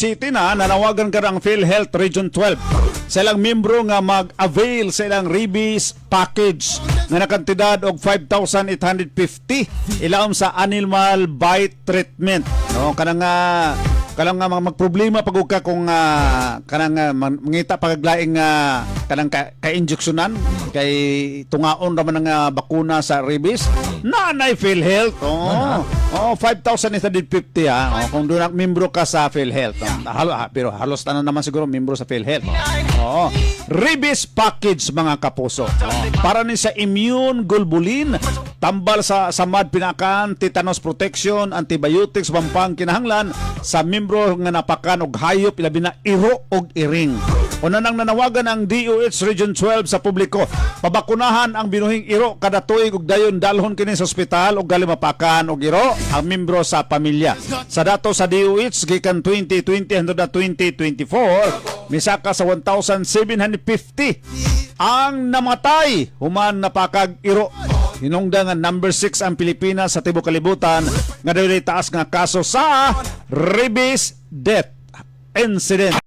City na nanawagan ka ng PhilHealth Region 12 sa ilang membro nga mag-avail sa ilang rabies package nga nakantidad og 5,850 ilaom sa animal bite treatment. No, kanang nga magproblema pag ka kung kanang mangita paglaing kanang ka-injeksyonan kay tungaon raman nga bakuna sa rabies nanay PhilHealth. Oh, 5,850 ha. Kung doon ang membro ka sa PhilHealth. Pero halos tanan naman siguro membro sa PhilHealth. Rabies package mga kapuso. Para ni sa immune globulin, tambal sa samad pinakan, tetanus protection, antibiotics bampang kinahanglan sa membro nga napakan og hayop ilabi na iro og iring. Una nang nanawagan ang DOH Region 12 sa publiko, pabakunahan ang binuhing iro kada tuig ug dayon dalhon kini sa ospital ug gali mapakan og iro ang membro sa pamilya. Sa dato sa DOH gikan 2020 hangtod na 2024, misaka sa 1,750 ang namatay human napakag iro. Hinungdan nga number 6 ang Pilipinas sa tibuok kalibutan nga dili taas nga kaso sa rabies death incident.